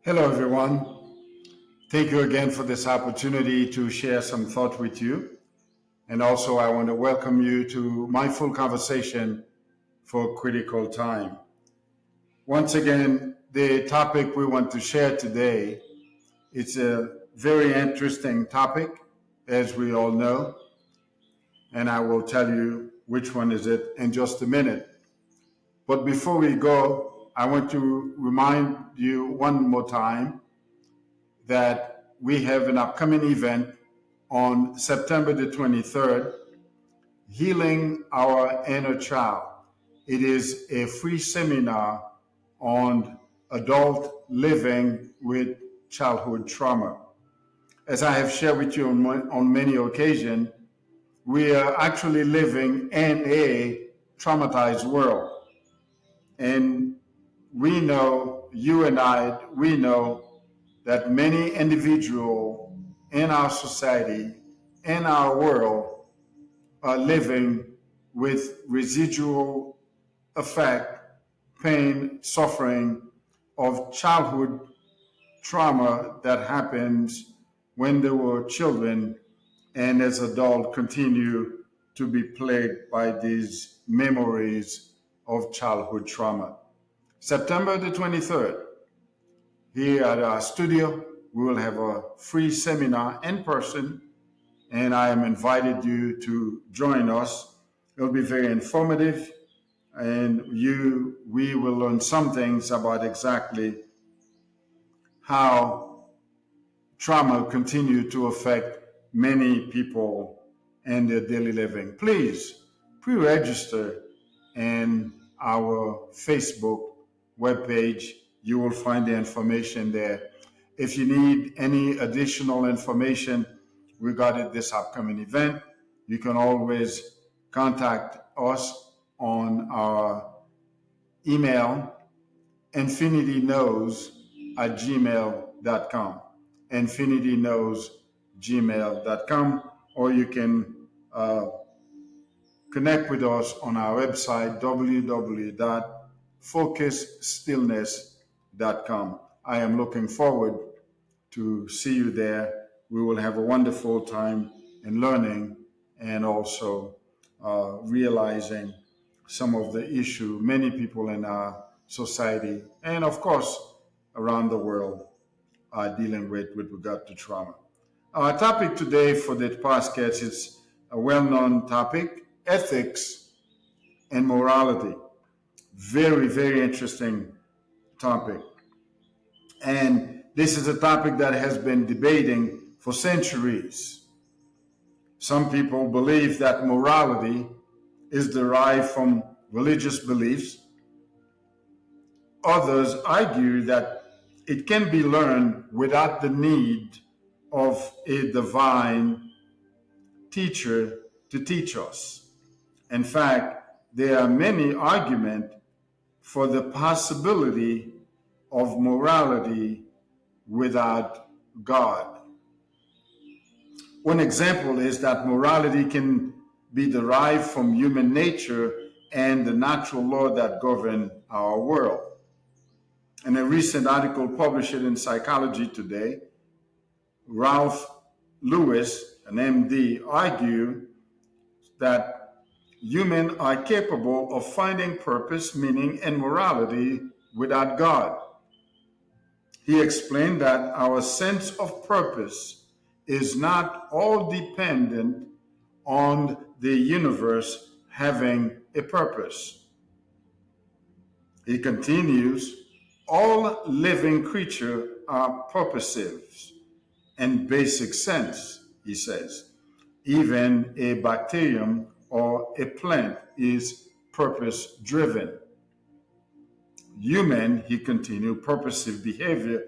Hello, everyone. Thank you again for this opportunity to share some thought with you. And also, I want to welcome you to Mindful Conversation for Critical Time. Once again, the topic we want to share today, it's a very interesting topic, as we all know, and I will tell you which one is it in just a minute. But before we go, I want to remind you one more time that we have an upcoming event on September the 23rd, Healing Our Inner Child. It is a free seminar on adult living with childhood trauma. As I have shared with you on many occasions, we are actually living in a traumatized world. And we know, you and I, we know that many individuals in our society, in our world, are living with residual effect, pain, suffering of childhood trauma that happens when they were children and as adults continue to be plagued by these memories of childhood trauma. September the 23rd, here at our studio, we will have a free seminar in person, and I am invited you to join us. It will be very informative, and we will learn some things about exactly how trauma continue to affect many people and their daily living. Please pre-register in our Facebook webpage. You will find the information there. If you need any additional information regarding this upcoming event, you can always contact us on our email, infinityknows@gmail.com, infinityknows@gmail.com, or you can connect with us on our website, www.focusstillness.com. I am looking forward to see you there. We will have a wonderful time in learning and also realizing some of the issue many people in our society and of course around the world are dealing with regard to trauma. Our topic today for the podcast is a well-known topic, ethics and morality. Very, very interesting topic. And this is a topic that has been debating for centuries. Some people believe that morality is derived from religious beliefs. Others argue that it can be learned without the need of a divine teacher to teach us. In fact, there are many arguments for the possibility of morality without God. One example is that morality can be derived from human nature and the natural law that govern our world. In a recent article published in Psychology Today, Ralph Lewis, an MD, argued that humans are capable of finding purpose, meaning, and morality without God. He explained that our sense of purpose is not all dependent on the universe having a purpose. He continues, all living creatures are purposive in basic sense, he says. Even a bacterium or a plant is purpose driven. Human, he continued, purposive behavior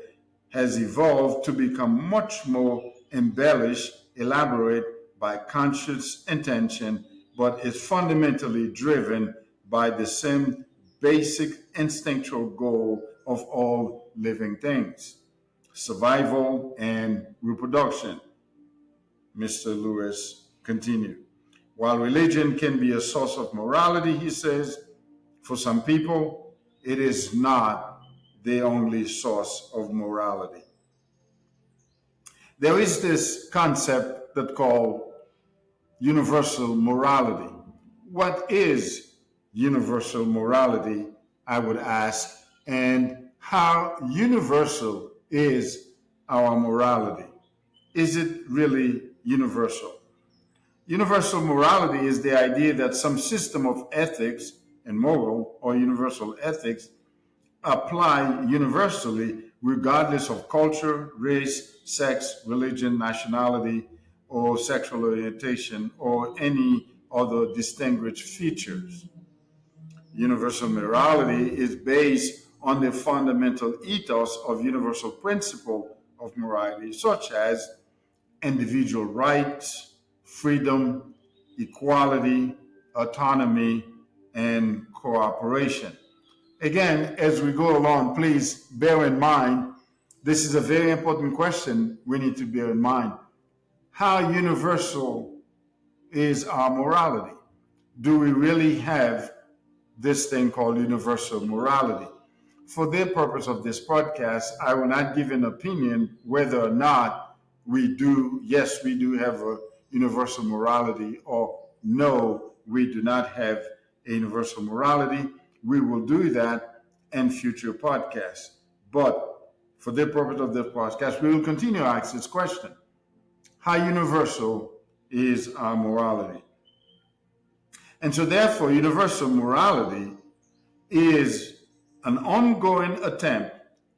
has evolved to become much more embellished, elaborate by conscious intention, but is fundamentally driven by the same basic instinctual goal of all living things, survival and reproduction. Mr. Lewis continued. While religion can be a source of morality, he says, for some people, it is not the only source of morality. There is this concept that called universal morality. What is universal morality, I would ask, and how universal is our morality? Is it really universal? Universal morality is the idea that some system of ethics and moral or universal ethics apply universally regardless of culture, race, sex, religion, nationality, or sexual orientation, or any other distinguished features. Universal morality is based on the fundamental ethos of universal principle of morality, such as individual rights, freedom, equality, autonomy, and cooperation. Again, as we go along, please bear in mind, this is a very important question we need to bear in mind. How universal is our morality? Do we really have this thing called universal morality? For the purpose of this podcast, I will not give an opinion whether or not we do, yes, we do have a universal morality, or no, we do not have a universal morality. We will do that in future podcasts. But for the purpose of this podcast, we will continue to ask this question. How universal is our morality? And so therefore, universal morality is an ongoing attempt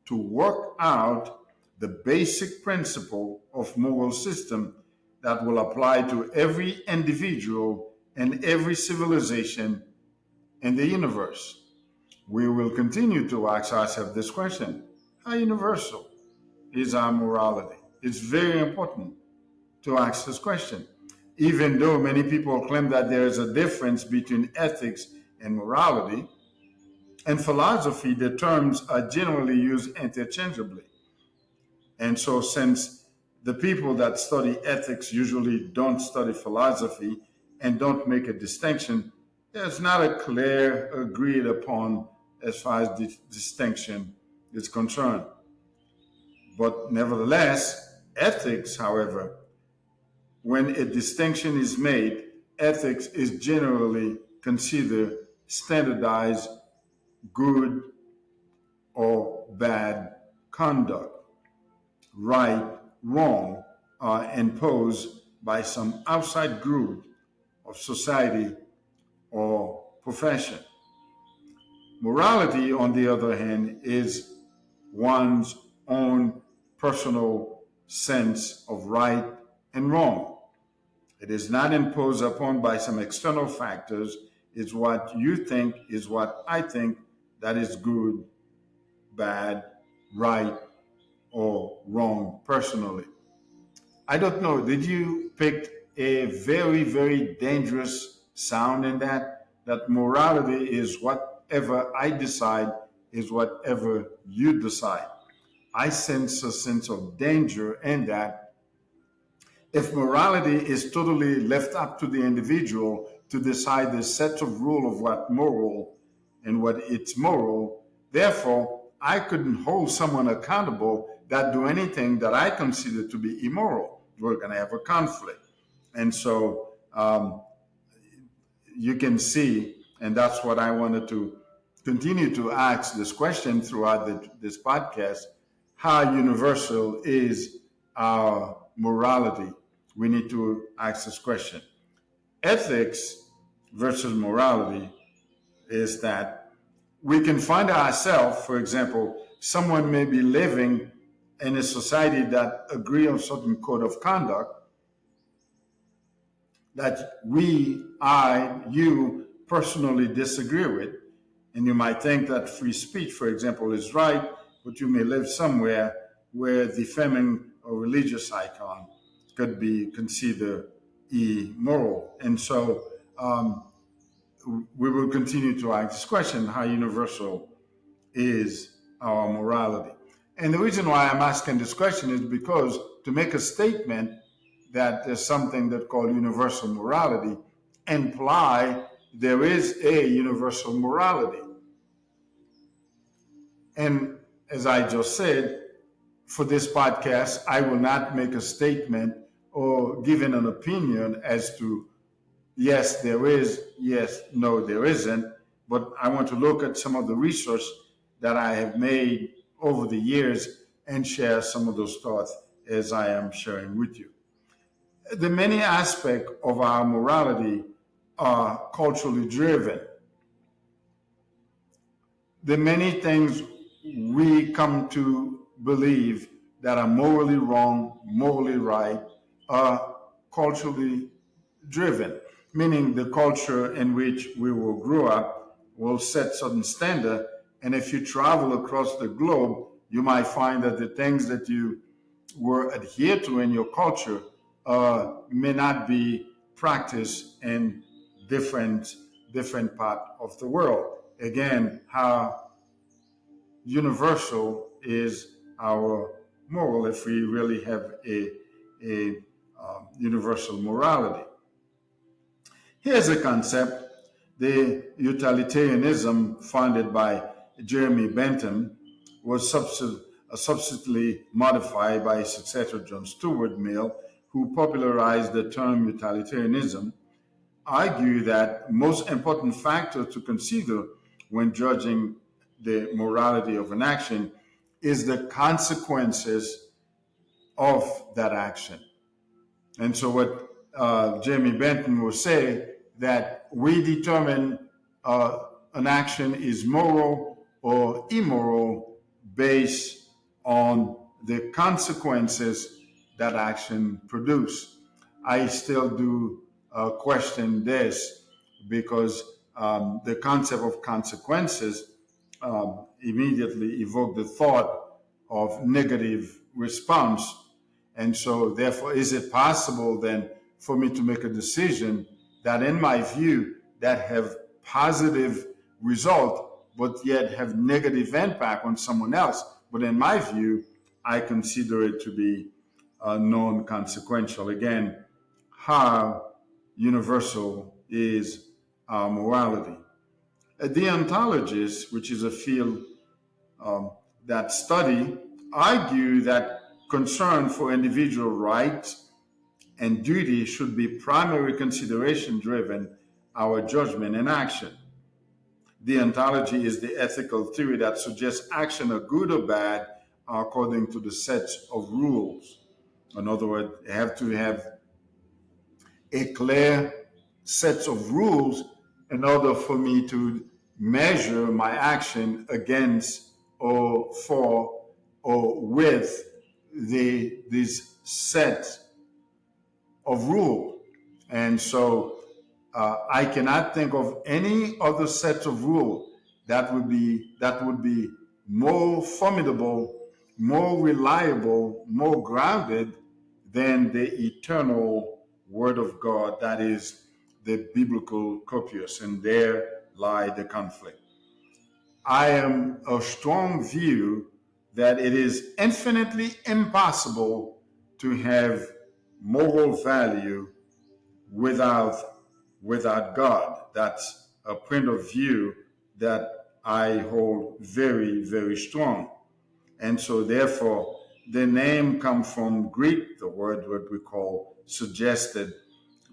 to work out the basic principle of moral system that will apply to every individual and every civilization in the universe. We will continue to ask ourselves this question. How universal is our morality? It's very important to ask this question. Even though many people claim that there is a difference between ethics and morality, in philosophy, the terms are generally used interchangeably. And so, since the people that study ethics usually don't study philosophy and don't make a distinction, there's not a clear, agreed upon as far as the distinction is concerned. But nevertheless, ethics, however, when a distinction is made, ethics is generally considered standardized good or bad conduct. Right, wrong are imposed by some outside group of society or profession. Morality, on the other hand, is one's own personal sense of right and wrong. It is not imposed upon by some external factors. It's what you think is what I think that is good, bad, right, or wrong personally. I don't know, did you pick a very, very dangerous sound in that? That morality is whatever I decide, is whatever you decide. I sense a sense of danger in that. If morality is totally left up to the individual to decide the set of rules of what moral and what it's moral, therefore, I couldn't hold someone accountable that do anything that I consider to be immoral. We're going to have a conflict. And so you can see, and that's what I wanted to continue to ask this question throughout this podcast, how universal is our morality? We need to ask this question. Ethics versus morality is that we can find ourselves, for example, someone may be living in a society that agree on certain code of conduct that you personally disagree with. And you might think that free speech, for example, is right, but you may live somewhere where defaming a religious icon could be considered immoral. And so we will continue to ask this question, how universal is our morality? And the reason why I'm asking this question is because to make a statement that there's something that called universal morality imply there is a universal morality. And as I just said, for this podcast, I will not make a statement or give an opinion as to yes, there is, yes, no, there isn't. But I want to look at some of the research that I have made over the years and share some of those thoughts as I am sharing with you. The many aspects of our morality are culturally driven. The many things we come to believe that are morally wrong, morally right, are culturally driven, meaning the culture in which we will grow up will set certain standard. And if you travel across the globe, you might find that the things that you were adhere to in your culture may not be practiced in different different part of the world. Again, how universal is our moral if we really have a universal morality. Here's a concept: the utilitarianism founded by Jeremy Bentham was subsequently modified by his successor John Stuart Mill, who popularized the term utilitarianism, argue that most important factor to consider when judging the morality of an action is the consequences of that action. And so what Jamie Benton will say that we determine uh, an action is moral or immoral based on the consequences that action produce. I still do question this because the concept of consequences immediately evoke the thought of negative response. And so, therefore, is it possible then for me to make a decision that, in my view, that have positive result, but yet have negative impact on someone else? But in my view, I consider it to be non-consequential. Again, how universal is our morality? A deontologist, which is a field that study, argue that concern for individual rights and duty should be primary consideration driven our judgment and action. Deontology is the ethical theory that suggests action are good or bad according to the sets of rules. In other words, you have to have a clear sets of rules in order for me to measure my action against or for or with these sets of rule. And so I cannot think of any other set of rule that would be more formidable, more reliable, more grounded than the eternal Word of God, that is the biblical corpus, and there lie the conflict. I am a strong view that it is infinitely impossible to have moral value without without God. That's a point of view that I hold very, very strong. And so therefore the name comes from Greek, the word what we call suggested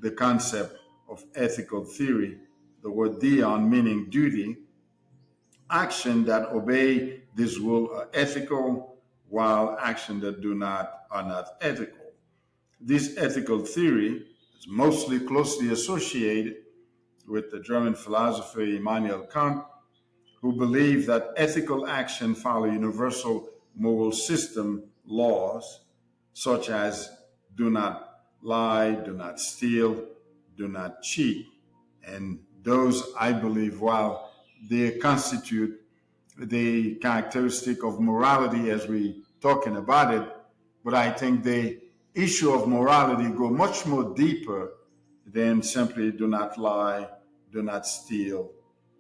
the concept of ethical theory, the word dion meaning duty, action that obey this rule are ethical, while action that do not are not ethical. This ethical theory is mostly closely associated with the German philosopher Immanuel Kant, who believed that ethical action follow universal moral system laws, such as do not lie, do not steal, do not cheat. And those, I believe, while they constitute the characteristic of morality as we talking about it, but I think the issue of morality go much more deeper than simply do not lie, do not steal,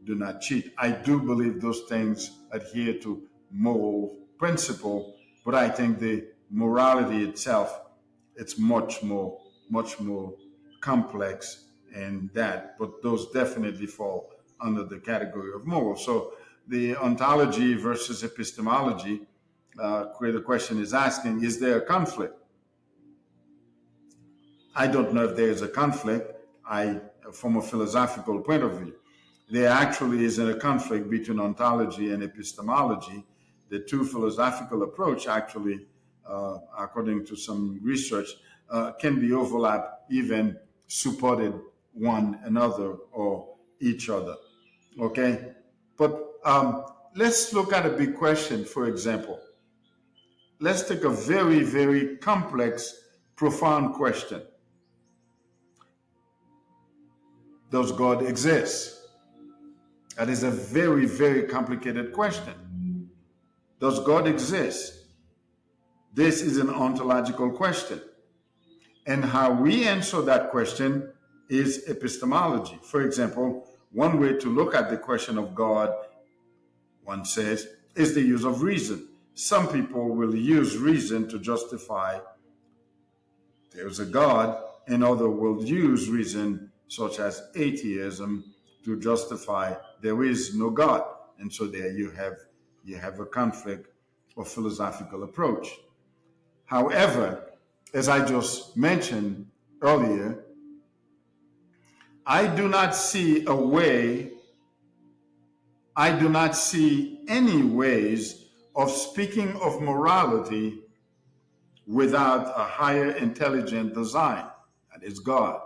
do not cheat. I do believe those things adhere to moral principle, but I think the morality itself, it's much more complex and that, but those definitely fall under the category of moral. So the ontology versus epistemology, where the question is asking, is there a conflict? I don't know if there is a conflict. From a philosophical point of view, there actually isn't a conflict between ontology and epistemology. The two philosophical approach actually, according to some research, can be overlapped, even supported one another or each other. Okay, but let's look at a big question. For example, let's take a very, very complex, profound question. Does God exist? That is a very, very complicated question. Does God exist? This is an ontological question. And how we answer that question is epistemology. For example, one way to look at the question of God, one says, is the use of reason. Some people will use reason to justify there's a God, and others will use reason, such as atheism, to justify there is no God. And so there you have a conflict of philosophical approach. However, as I just mentioned earlier, I do not see any ways of speaking of morality without a higher intelligent design, that is God.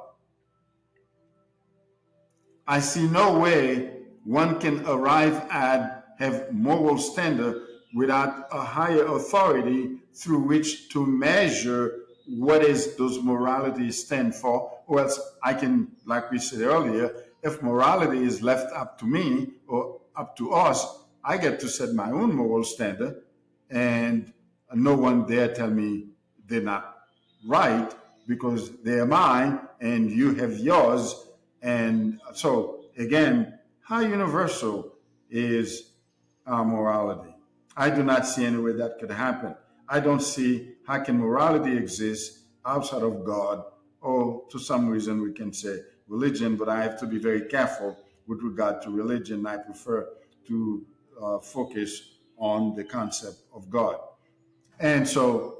I see no way one can arrive at have moral standard without a higher authority through which to measure what is those moralities stand for, or else I can, like we said earlier, if morality is left up to me or up to us, I get to set my own moral standard, and no one dare tell me they're not right, because they're mine and you have yours. And so again, how universal is our morality? I do not see any way that could happen. I don't see how can morality exist outside of God, or to some reason we can say religion, but I have to be very careful with regard to religion. I prefer to focus on the concept of God. And so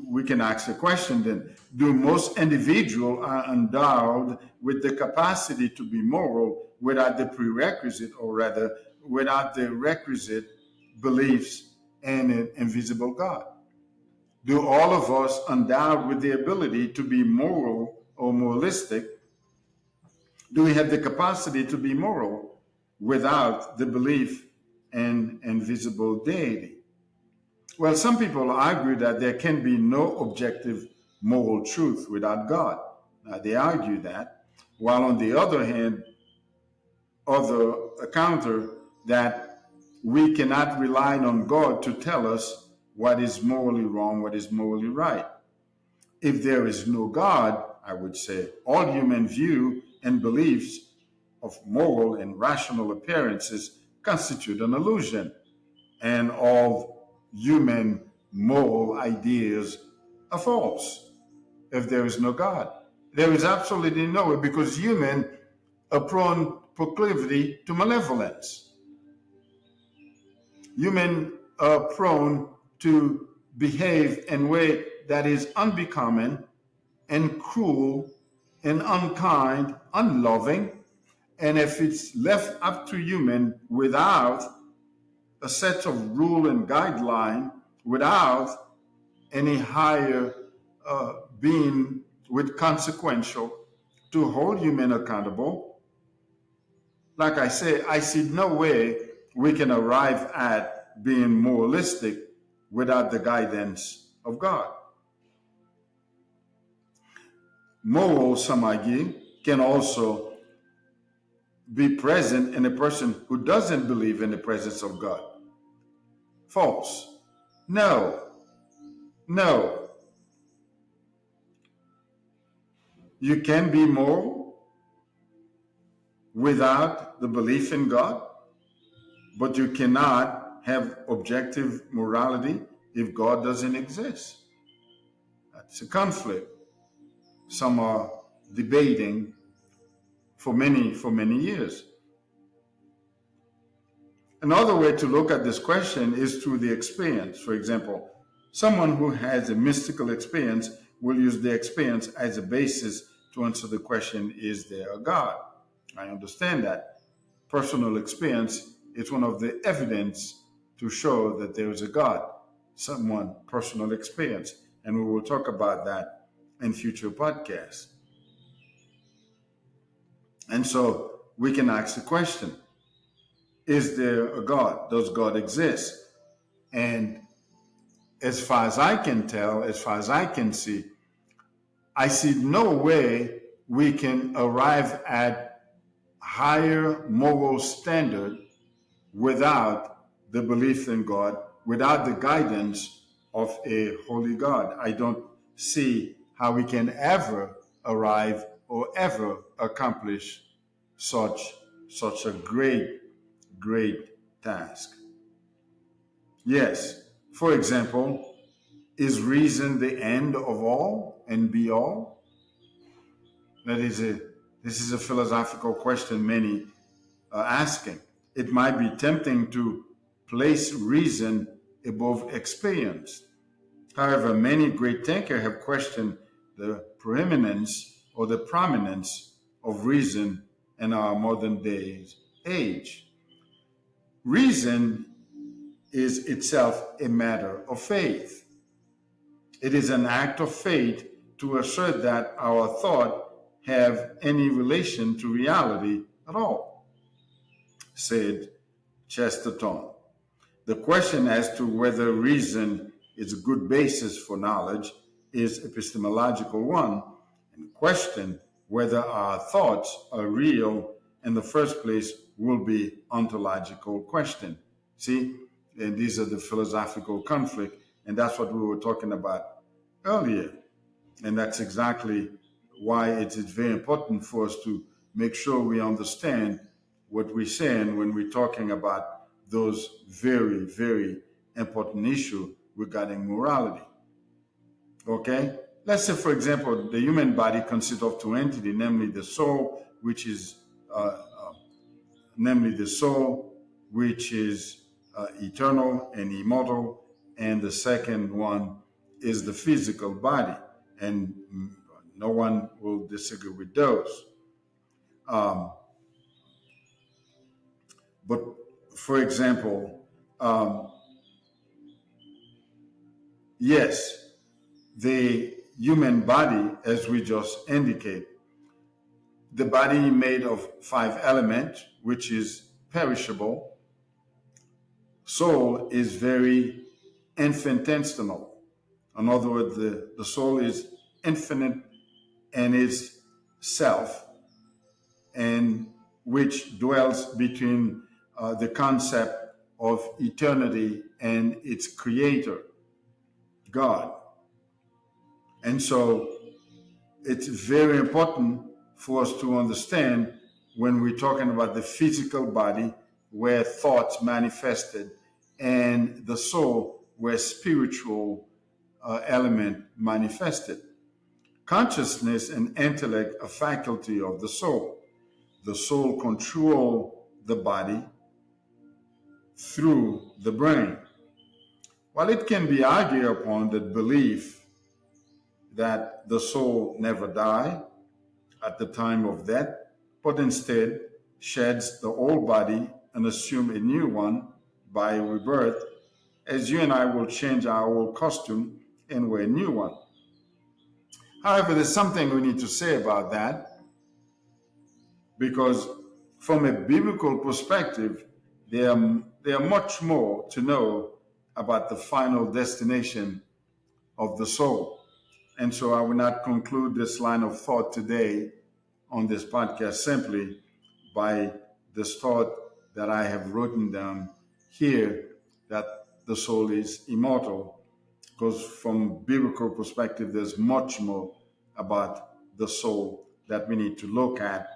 we can ask the question then, do most individuals are endowed with the capacity to be moral without the prerequisite, or rather without the requisite beliefs in an invisible God? Do all of us endowed with the ability to be moral or moralistic, do we have the capacity to be moral without the belief in invisible deity? Well, some people argue that there can be no objective moral truth without God. Now, they argue that, while on the other hand, other counter that we cannot rely on God to tell us what is morally wrong, what is morally right. If there is no God, I would say, all human view and beliefs of moral and rational appearances constitute an illusion, and all human moral ideas are false. If there is no God, there is absolutely no way, because human are prone proclivity to malevolence. Human are prone to behave in a way that is unbecoming and cruel and unkind, unloving. And if it's left up to human without a set of rule and guideline, without any higher being with consequential to hold human accountable, like I say, I see no way we can arrive at being moralistic without the guidance of God. Moral, some argue, can also be present in a person who doesn't believe in the presence of God. False. No. No. You can be moral without the belief in God, but you cannot have objective morality if God doesn't exist. That's a conflict. Some are debating for many years. Another way to look at this question is through the experience. For example, someone who has a mystical experience will use the experience as a basis to answer the question, is there a God? I understand that. Personal experience is one of the evidence to show that there is a God, someone personal experience. And we will talk about that in future podcasts. And so we can ask the question, is there a God? Does God exist? And as far as I can tell, as far as I can see, I see no way we can arrive at higher moral standard without the belief in God, without the guidance of a holy God. I don't see how we can ever arrive or ever accomplish such a great task. Yes, for example, is reason the end of all and be all? That is a this is a philosophical question many are asking. It might be tempting to place reason above experience. However, many great thinkers have questioned the preeminence or the prominence of reason in our modern day age. Reason is itself a matter of faith. It is an act of faith to assert that our thought have any relation to reality at all, said Chesterton. The question as to whether reason is a good basis for knowledge is epistemological one, and the question whether our thoughts are real in the first place will be ontological question. See, and these are the philosophical conflict, and that's what we were talking about earlier. And that's exactly why it's very important for us to make sure we understand what we're saying when we're talking about those very important issues regarding morality. Okay? Let's say, for example, the human body consists of two entities, namely the soul, which is eternal and immortal, and the second one is the physical body, and no one will disagree with those. Um, but for example, yes, the human body, as we just indicate, the body made of five elements, which is perishable. Soul is very infinitesimal. In other words, the soul is infinite and is self, and which dwells between the concept of eternity and its creator, God. And so it's very important for us to understand when we're talking about the physical body where thoughts manifested and the soul where spiritual element manifested. Consciousness and intellect are faculty of the soul. The soul control the body through the brain. While it can be argued upon that belief that the soul never dies at the time of death, but instead sheds the old body and assume a new one by rebirth, as you and I will change our old costume and wear a new one. However, there's something we need to say about that, because from a biblical perspective, there are much more to know about the final destination of the soul. And so I will not conclude this line of thought today on this podcast simply by this thought that I have written down here, that the soul is immortal, because from biblical perspective, there's much more about the soul that we need to look at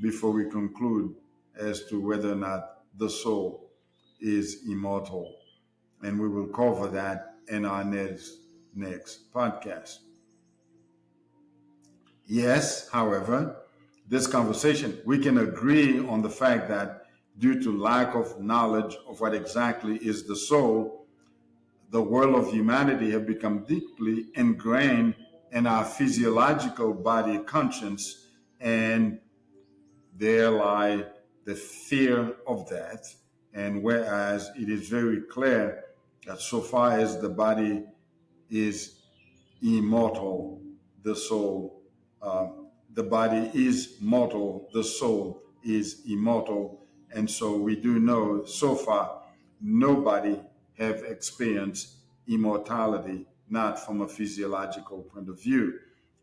before we conclude as to whether or not the soul is immortal. And we will cover that in our next podcast. Yes, however, this conversation, we can agree on the fact that due to lack of knowledge of what exactly is the soul, the world of humanity have become deeply ingrained in our physiological body conscience, and there lie the fear of death. And whereas it is very clear that so far as the body is immortal, the soul, uh, the body is mortal, the soul is immortal. And so we do know so far nobody have experienced immortality, not from a physiological point of view.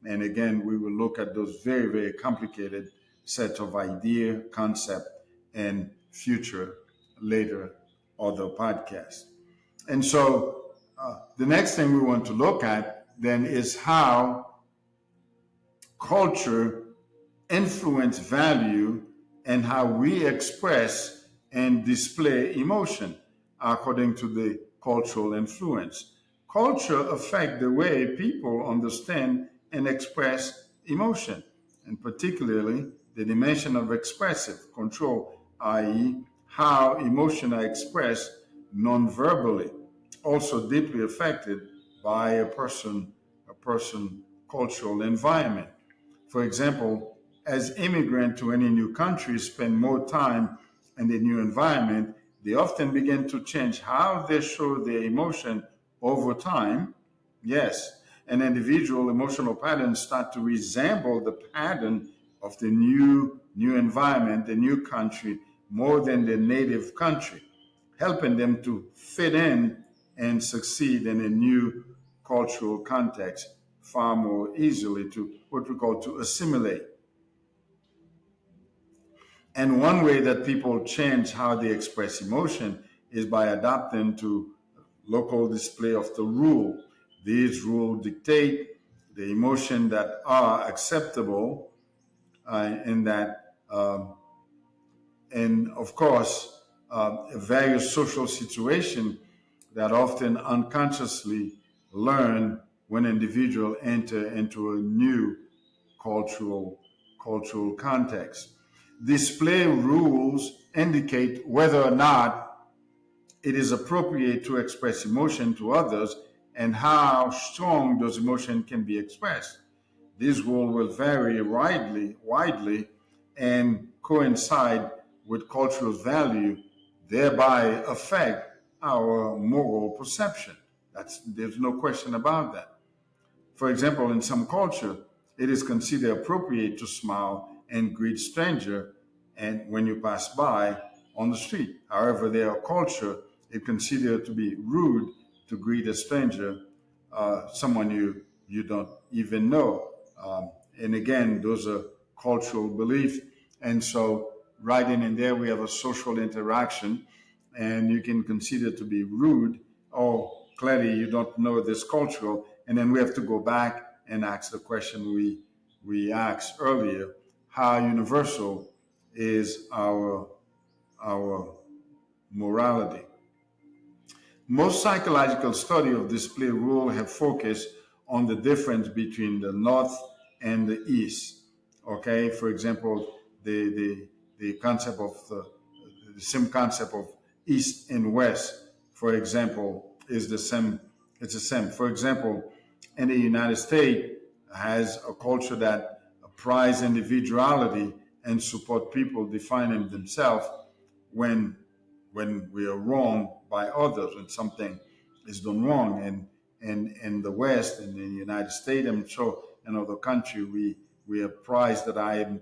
And again, we will look at those very, very complicated sets of idea, concept, and future later other podcasts. And so the next thing we want to look at then is how culture influence value and how we express and display emotion according to the cultural influence. Culture affects the way people understand and express emotion, and particularly the dimension of expressive control, i.e., how emotions are expressed non-verbally, also deeply affected by a person cultural environment. For example, as immigrants to any new country spend more time in the new environment, they often begin to change how they show their emotion over time. Yes, an individual emotional patterns start to resemble the pattern of the new environment, the new country, more than the native country, helping them to fit in and succeed in a new cultural context far more easily, to what we call to assimilate. And one way that people change how they express emotion is by adapting to local display of the rule. These rules dictate the emotion that are acceptable, and that, and of course, various social situations that often unconsciously learn when individuals enter into a new cultural cultural context. Display rules indicate whether or not it is appropriate to express emotion to others and how strong those emotions can be expressed. These rules will vary widely and coincide with cultural value, thereby affect our moral perception. There's no question about that. For example, in some culture, it is considered appropriate to smile and greet stranger and when you pass by on the street. However, there are culture it considered to be rude to greet a stranger, someone you don't even know. And again, those are cultural beliefs. And so, right in there, we have a social interaction, and you can consider to be rude. Oh, clearly you don't know this cultural, and then we have to go back and ask the question we asked earlier: how universal is our morality? Most psychological study of display rule have focused on the difference between the North and the East. Okay, for example, the concept of the same concept of East and West, for example, is the same. It's the same. For example, in the United States has a culture that prize individuality and support people defining themselves when we are wrong by others, when something is done wrong. And in the West, in the United States, and so in other country, we are prized that I am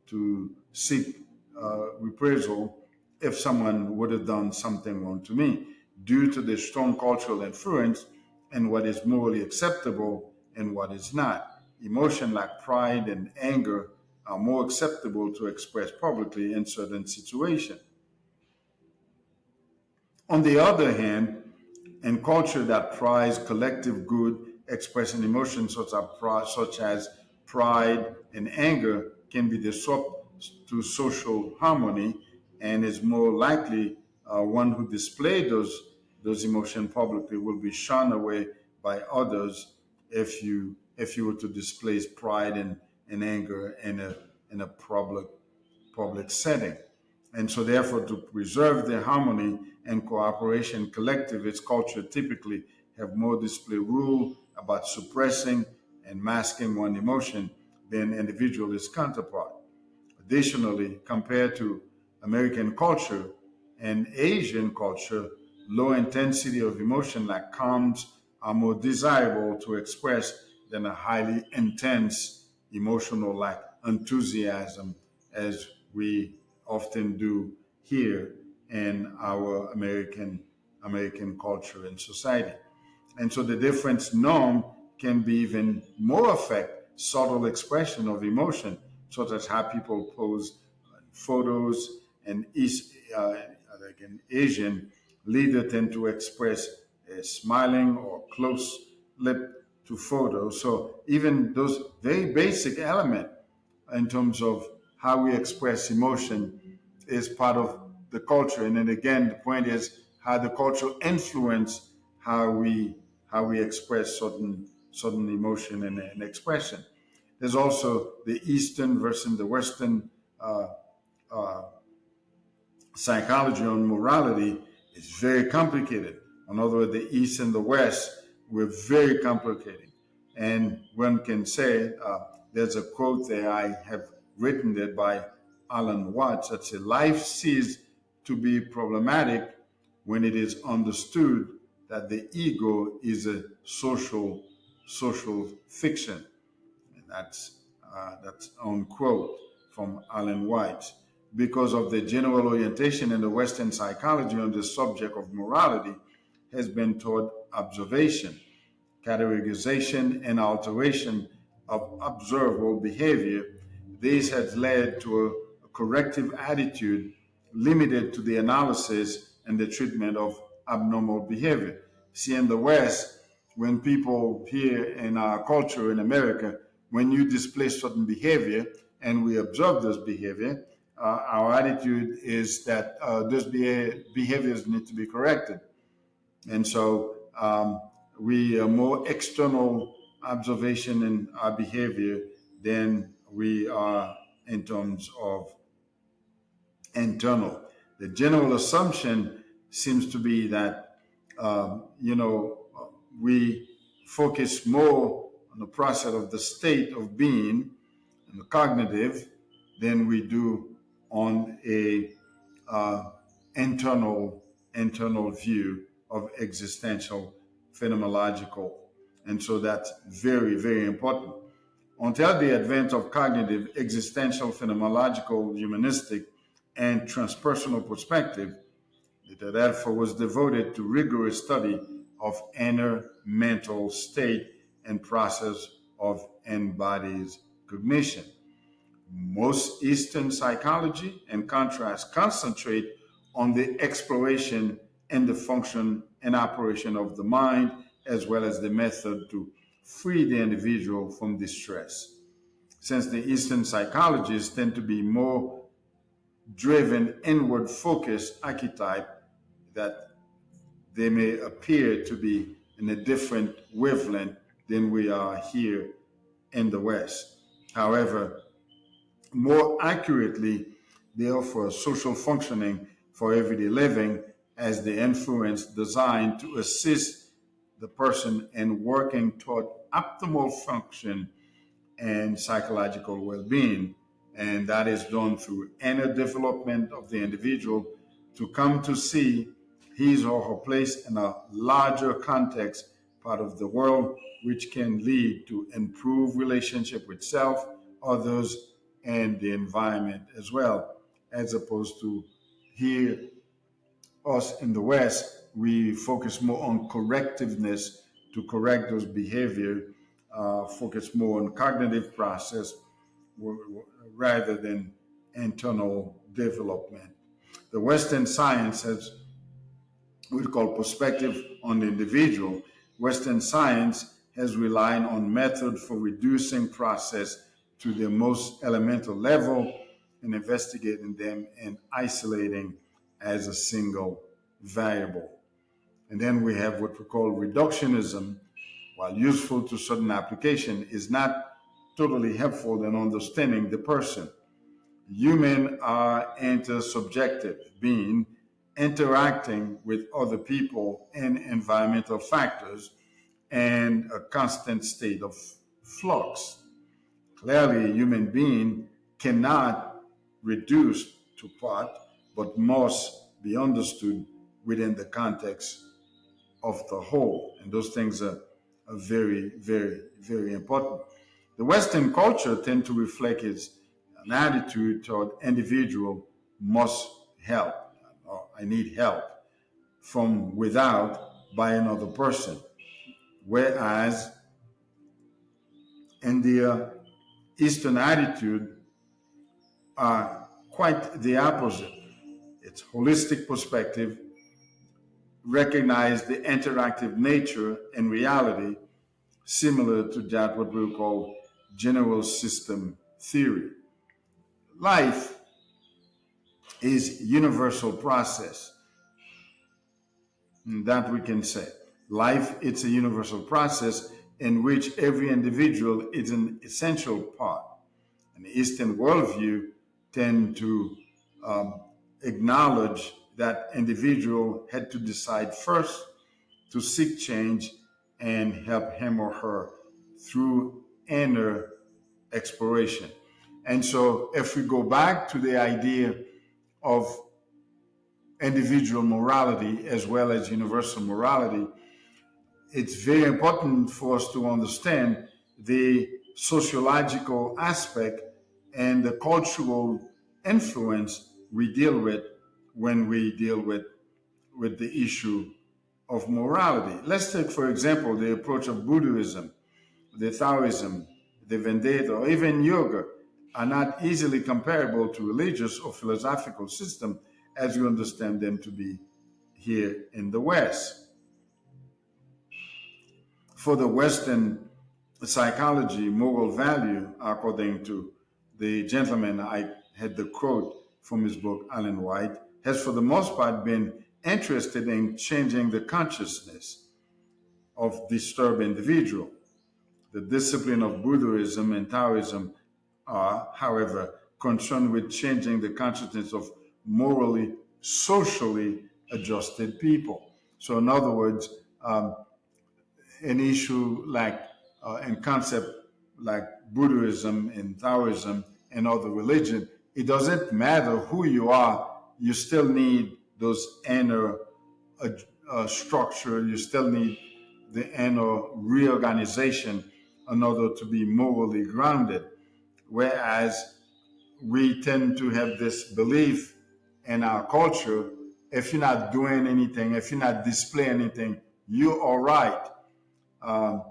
to seek reprisal if someone would have done something wrong to me, due to the strong cultural influence and what is morally acceptable and what is not. Emotion like pride and anger are more acceptable to express publicly in certain situations. On the other hand, in culture that prize collective good, expressing emotions such as pride and anger can be disrupt to social harmony, and is more likely one who display those emotions publicly will be shunned away by others if you were to display pride and anger in a public setting. And so, therefore, to preserve the harmony and cooperation collective, its culture typically have more display rule about suppressing and masking one emotion than individual its counterpart. Additionally, compared to American culture and Asian culture, low intensity of emotion like calms are more desirable to express than a highly intense emotional like enthusiasm, as we often do here in our American culture and society. And so the difference norm can be even more affect subtle expression of emotion, such as how people pose photos and like an Asian leader tend to express a smiling or close lip to photos. So even those very basic element in terms of how we express emotion is part of the culture. And then again, the point is how the culture influence how we express certain emotion and expression. There's also the Eastern versus the Western uh, uh, psychology on morality is very complicated. In other words, the East and the West were very complicated. And one can say, there's a quote there, I have written it by Alan Watts, that says, life ceases to be problematic when it is understood that the ego is a social fiction. And that's unquote from Alan White. Because of the general orientation in the Western psychology on the subject of morality has been toward observation, categorization, and alteration of observable behavior. This has led to a corrective attitude limited to the analysis and the treatment of abnormal behavior. See, in the West, when people here in our culture in America, when you display certain behavior and we observe those behavior, our attitude is that those behaviors need to be corrected. And so we are more external observation in our behavior than we are in terms of internal. The general assumption seems to be that, we focus more on the process of the state of being and the cognitive than we do on a uh, internal internal view of existential phenomenological. And so that's very, very important. Until the advent of cognitive, existential, phenomenological, humanistic, and transpersonal perspective, that therefore was devoted to rigorous study of inner mental state and process of embodied cognition. Most Eastern psychology, in contrast, concentrate on the exploration and the function and operation of the mind, as well as the method to free the individual from distress. Since the Eastern psychologists tend to be more driven, inward focused archetype, that they may appear to be in a different wavelength than we are here in the West. However, more accurately, they offer social functioning for everyday living as the influence designed to assist the person in working toward optimal function and psychological well-being. And that is done through inner development of the individual to come to see his or her place in a larger context part of the world, which can lead to improved relationship with self, others, and the environment as well, as opposed to here, us in the West, we focus more on correctiveness to correct those behavior, focus more on cognitive process rather than internal development. The Western science has what we call perspective on the individual. Western science has relied on method for reducing process to the most elemental level and investigating them and isolating as a single variable. And then we have what we call reductionism, while useful to certain application, is not totally helpful in understanding the person. Human are intersubjective being interacting with other people and environmental factors and a constant state of flux. Clearly, a human being cannot reduce to part, but must be understood within the context of the whole. And those things are very, very, very important. The Western culture tend to reflect an attitude toward individual must help, or I need help from without by another person. Whereas in the Eastern attitude are quite the opposite. It's holistic perspective, recognize the interactive nature and reality similar to that what we call general system theory. Life is universal process that we can say. Life it's a universal process in which every individual is an essential part. And the Eastern worldview tend to um, acknowledge that individual had to decide first to seek change and help him or her through inner exploration. And so, if we go back to the idea of individual morality as well as universal morality, it's very important for us to understand the sociological aspect and the cultural influence we deal with when we deal with the issue of morality. Let's take, for example, the approach of Buddhism, the Taoism, the Vedanta, or even yoga are not easily comparable to religious or philosophical systems as you understand them to be here in the West. For the Western psychology, moral value, according to the gentleman I had the quote from his book, Alan White, has for the most part been interested in changing the consciousness of disturbed individual. The discipline of Buddhism and Taoism are, however, concerned with changing the consciousness of morally, socially adjusted people. So, in other words, an issue like and concept like Buddhism and Taoism and other religion, it doesn't matter who you are, you still need those inner structure, you still need the inner reorganization in order to be morally grounded. Whereas we tend to have this belief in our culture, if you're not doing anything, if you're not displaying anything, you're all right. Um,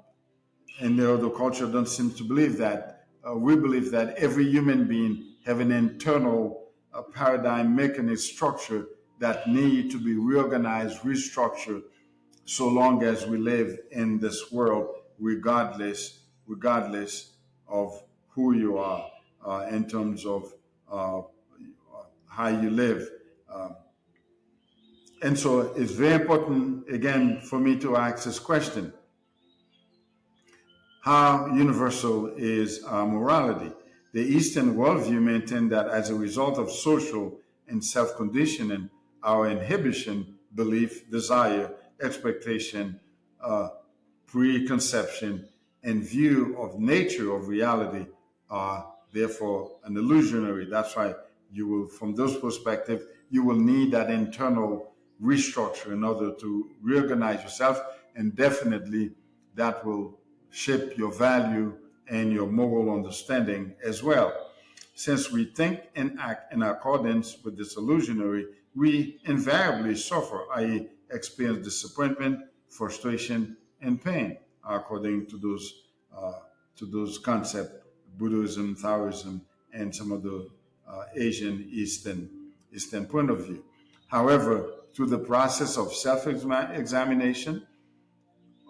and the other culture don't seem to believe that. We believe that every human being have an internal paradigm mechanism structure that need to be reorganized, restructured, so long as we live in this world, regardless of who you are in terms of uh, how you live. Um, and so it's very important, again, for me to ask this question: how universal is our morality? The Eastern worldview maintained that as a result of social and self conditioning, our inhibition, belief, desire, expectation, uh, preconception, and view of nature of reality are therefore an illusionary. That's why you will, from those perspectives, you will need that internal restructure in order to reorganize yourself, and definitely that will shape your value and your moral understanding as well. Since we think and act in accordance with this illusionary, we invariably suffer, i.e., experience disappointment, frustration, and pain, according uh, to those concepts, Buddhism, Taoism, and some of the Asian Eastern point of view. However, through the process of self-examination,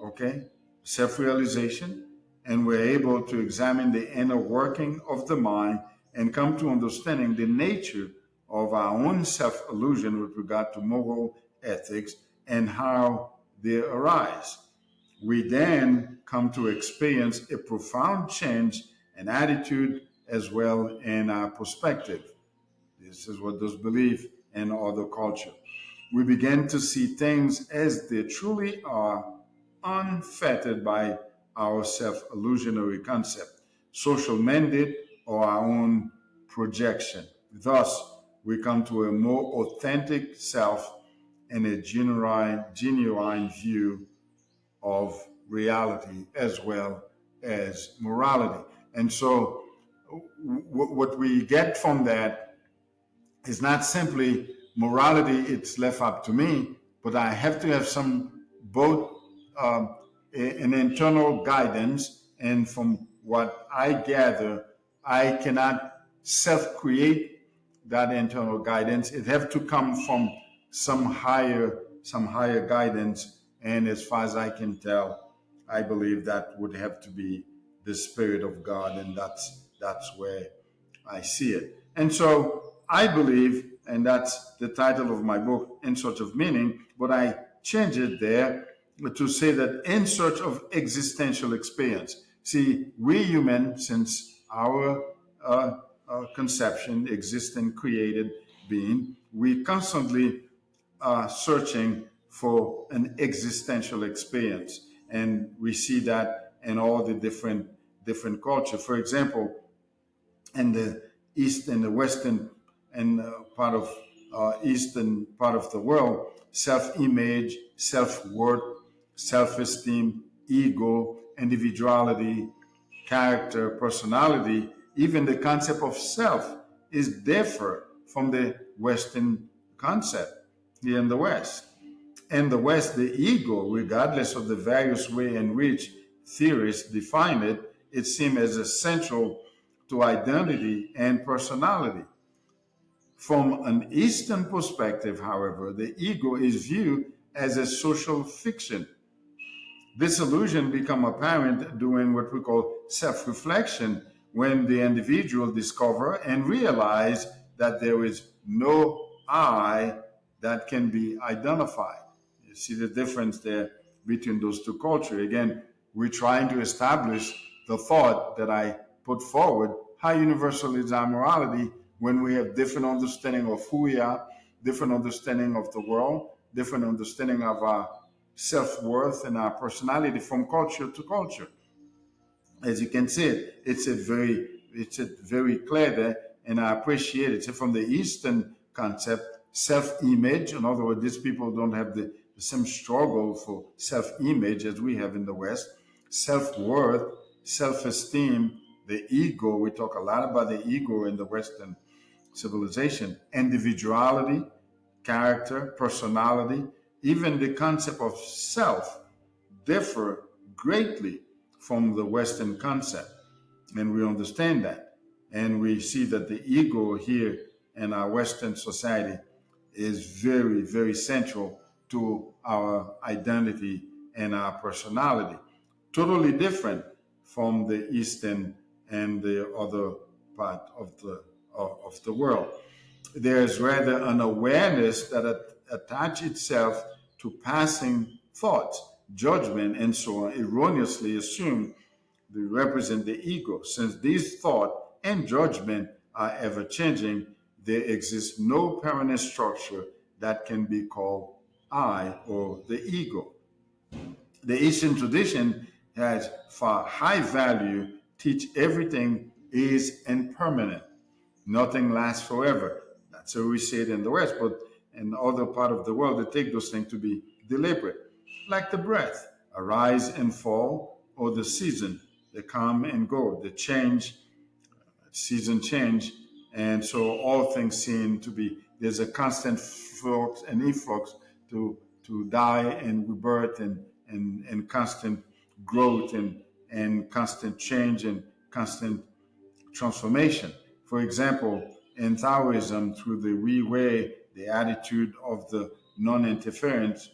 okay, self-realization, and we're able to examine the inner working of the mind and come to understanding the nature of our own self-illusion with regard to moral ethics and how they arise. We then come to experience a profound change in attitude as well in our perspective. This is what those believe in other culture. We begin to see things as they truly are, unfettered by our self illusionary concept, social mandate, or our own projection. Thus, we come to a more authentic self and a genuine view of reality as well as morality. And so, what we get from that is not simply morality, it's left up to me, but I have to have some both an internal guidance. And from what I gather, I cannot self create that internal guidance. It have to come from some higher guidance. And as far as I can tell, I believe that would have to be the Spirit of God, and that's where I see it. And so I believe, and that's the title of my book, In Search of Meaning, but I change it there to say that in search of existential experience. See, we human, since our conception, existent, created being, we constantly searching for an existential experience, and we see that in all the different culture. For example, in the east and the western and part of eastern part of the world, self-image, self-worth, self-esteem, ego, individuality, character, personality, even the concept of self is different from the Western concept here in the West. In the West, the ego, regardless of the various way in which theorists define it, it seems as essential to identity and personality. From an Eastern perspective, however, the ego is viewed as a social fiction. This illusion become apparent during what we call self-reflection, when the individual discover and realize that there is no I that can be identified. You see the difference there between those two cultures. Again, we're trying to establish the thought that I put forward. How universal is our morality when we have different understanding of who we are, different understanding of the world, different understanding of our self-worth and our personality from culture to culture. As you can see, it's a very clear there, and I appreciate it. So from the Eastern concept, self-image, in other words, these people don't have the same struggle for self-image as we have in the West. Self-worth, self-esteem, the ego. We talk a lot about the ego in the Western civilization. Individuality, character, personality, even the concept of self differ greatly from the Western concept. And we understand that. And we see that the ego here in our Western society is very, very central to our identity and our personality. Totally different from the Eastern and the other part of the world. There's rather an awareness that attach itself to passing thoughts, judgment, and so on, erroneously assumed they represent the ego. Since these thought and judgment are ever changing, there exists no permanent structure that can be called I or the ego. The Eastern tradition has for high value teach everything is impermanent. Nothing lasts forever. That's how we see it in the West, but in other part of the world, they take those things to be deliberate, like the breath, arise and fall, or the season, they come and go, the change, season change, and so all things seem to be there's a constant flux and influx to die and rebirth and constant growth and constant change and constant transformation. For example, in Taoism, through the Hui Wei, the attitude of the non-interference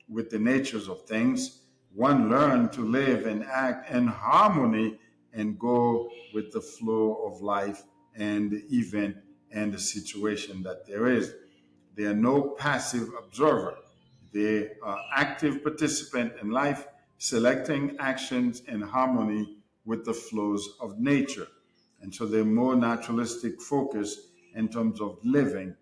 with the natures of things, one learned to live and act in harmony and go with the flow of life and the event and the situation that there is. They are no passive observer. They are active participant in life, selecting actions in harmony with the flows of nature. And so they're more naturalistic focus in terms of living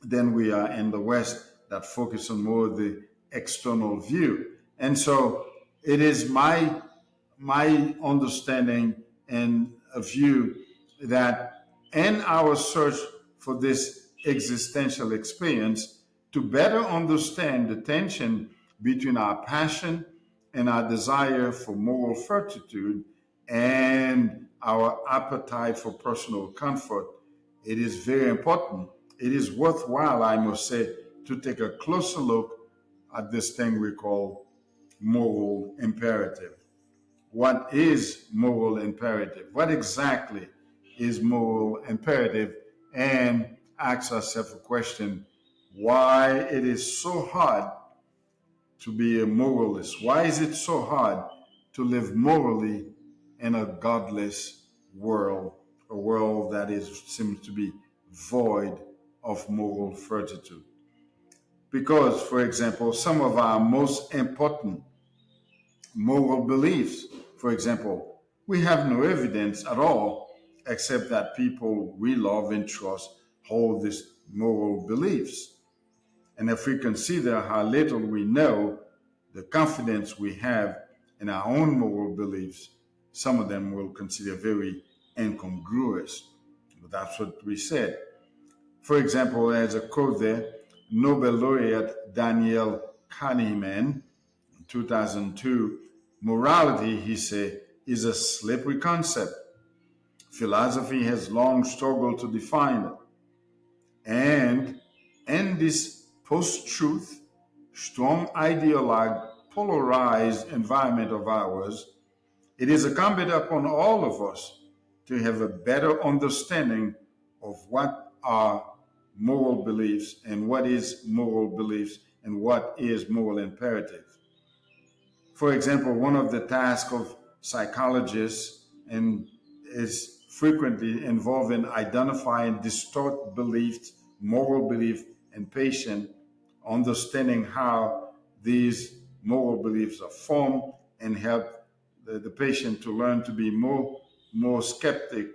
than we are in the West that focus on more the external view. And so it is my understanding and a view that in our search for this existential experience, to better understand the tension between our passion and our desire for moral fortitude and our appetite for personal comfort, it is very important. It is worthwhile, I must say, to take a closer look at this thing we call moral imperative. What is moral imperative? What exactly is moral imperative? And ask ourselves a question: why it is so hard to be a moralist? Why is it so hard to live morally in a godless world, a world that seems to be void of moral fortitude? Because, for example, some of our most important moral beliefs, for example, we have no evidence at all except that people we love and trust hold these moral beliefs. And if we consider how little we know, the confidence we have in our own moral beliefs, some of them will consider very incongruous. But that's what we said. For example, as a quote there, Nobel laureate Daniel Kahneman, in 2002, morality, he said, is a slippery concept. Philosophy has long struggled to define it. And in this post-truth, strong ideologue, polarized environment of ours, it is incumbent upon all of us to have a better understanding of what are moral beliefs and what is moral beliefs and what is moral imperative. For example, one of the tasks of psychologists and is frequently involved in identifying distort beliefs, moral belief in patient, understanding how these moral beliefs are formed and help the patient to learn to be more skeptic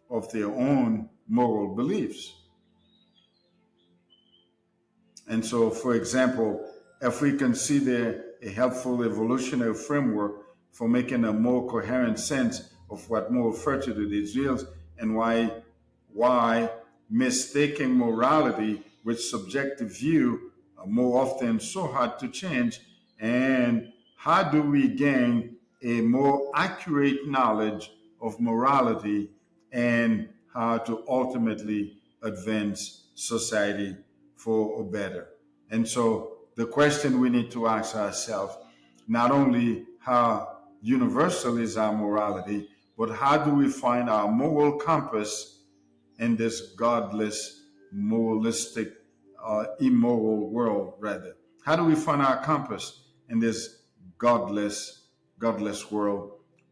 of their own moral beliefs. And so, for example, if we consider a helpful evolutionary framework for making a more coherent sense of what moral fortitude is and why mistaking morality with subjective view are more often so hard to change, and how do we gain a more accurate knowledge of morality and how to ultimately advance society for a better. And so the question we need to ask ourselves, not only how universal is our morality, but how do we find our moral compass in this godless, moralistic, immoral world, rather? How do we find our compass in this godless world,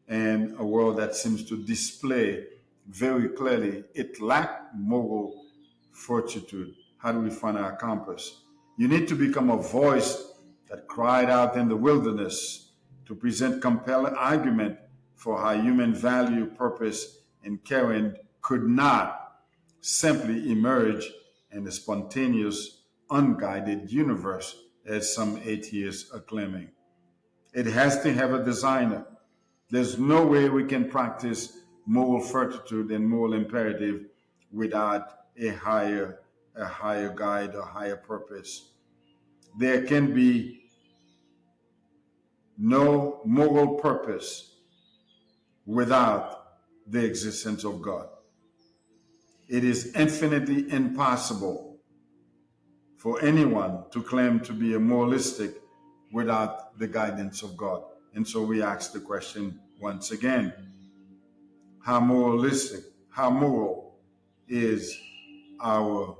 and a world that seems to display very clearly it lacked moral fortitude? How do we find our compass? You need to become a voice that cried out in the wilderness to present compelling argument for how human value, purpose, and caring could not simply emerge in a spontaneous, unguided universe, as some atheists are claiming. It has to have a designer. There's no way we can practice moral fortitude and moral imperative without a higher guide, a higher purpose. There can be no moral purpose without the existence of God. It is infinitely impossible for anyone to claim to be a moralistic without the guidance of God. And so we ask the question once again, how moralistic, how moral is our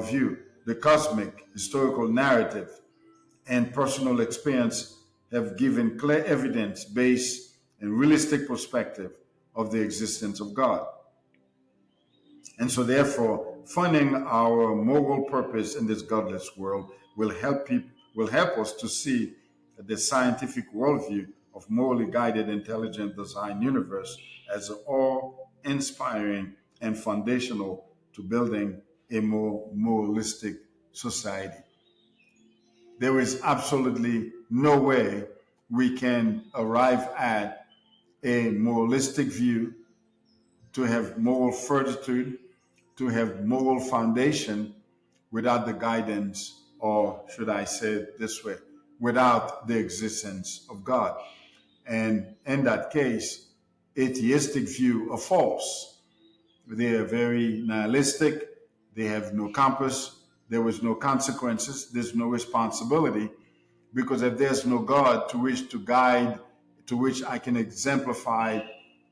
view? The cosmic, historical narrative, and personal experience have given clear evidence based and realistic perspective of the existence of God. And so therefore, finding our moral purpose in this godless world will help us to see the scientific worldview of morally guided intelligent design universe as an awe-inspiring and foundational to building a more moralistic society. There is absolutely no way we can arrive at a moralistic view, to have moral fortitude, to have moral foundation without the guidance, or should I say it this way, without the existence of God. And in that case, atheistic view are false. They are very nihilistic. They have no compass. There is no consequences. There's no responsibility, because if there's no God to which to guide, to which I can exemplify,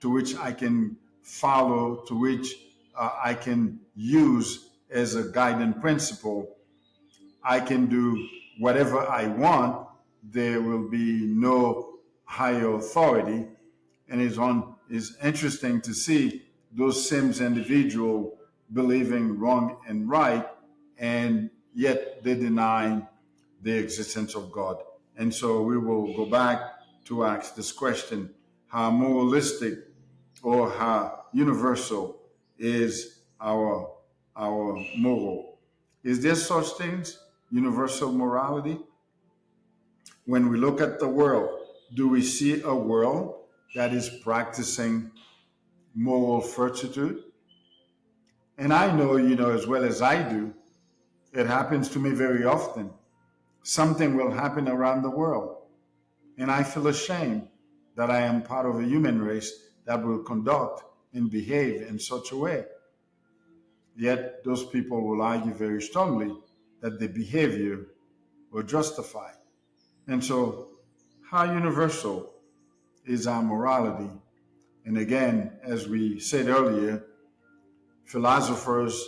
to which I can follow, to which I can use as a guiding principle, I can do whatever I want. There will be no higher authority. And it's interesting to see those same individual believing wrong and right, and yet they deny the existence of God. And so we will go back to ask this question: how moralistic or how universal is our moral? Is there such things, universal morality? When we look at the world, do we see a world that is practicing moral fortitude? And I know, as well as I do, it happens to me very often. Something will happen around the world, and I feel ashamed that I am part of a human race that will conduct and behave in such a way. Yet those people will argue very strongly that the behavior was justified. And so, how universal is our morality? And again, as we said earlier, philosophers,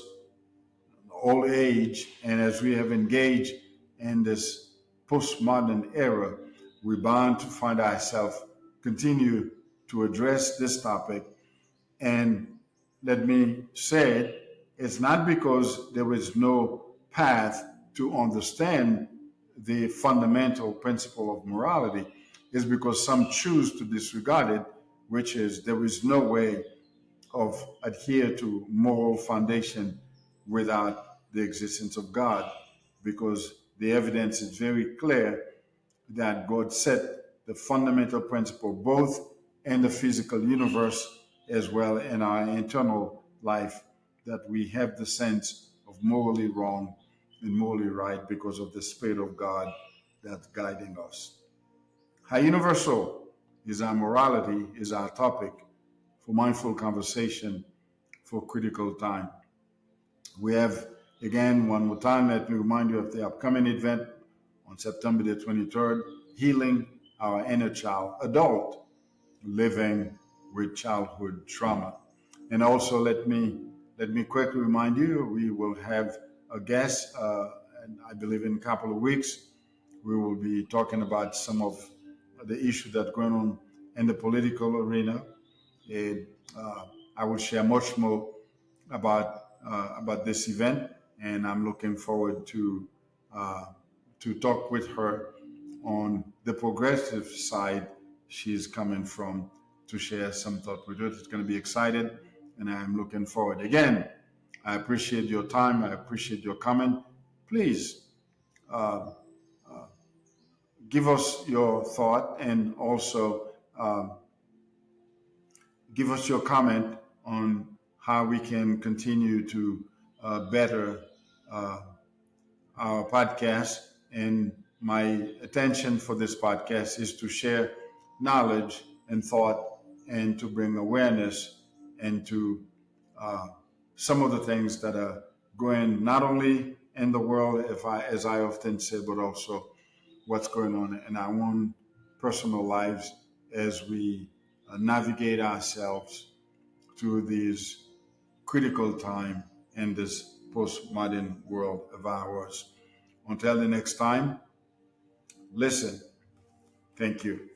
old age, and as we have engaged in this postmodern era, we're bound to find ourselves continue to address this topic. And let me say it, it's not because there is no path to understand the fundamental principle of morality. It's because some choose to disregard it, which is there is no way of adhere to moral foundation without the existence of God, because the evidence is very clear that God set the fundamental principle both in the physical universe as well in our internal life, that we have the sense of morally wrong and morally right because of the Spirit of God that's guiding us. How universal is our morality is our topic for mindful conversation for critical time. We have, again, one more time, let me remind you of the upcoming event on September the 23rd, Healing Our Inner Child, Adult Living with Childhood Trauma. And also let me quickly remind you, we will have a guest, and I believe in a couple of weeks, we will be talking about some of the issues that are going on in the political arena. And I will share much more about this event, and I'm looking forward uh, to talk with her on the progressive side she's coming from, to share some thought with us. It's going to be exciting, and I'm looking forward. Again, I appreciate your time. I appreciate your comment. Please uh, give us your thought, and also give us your comment on how we can continue to better uh, our podcast. And my attention for this podcast is to share knowledge and thought, and to bring awareness into uh, some of the things that are going not only in the world, as I often say, but also what's going on in our own personal lives as we navigate ourselves through these critical time in this postmodern world of ours. Until the next time, listen. Thank you.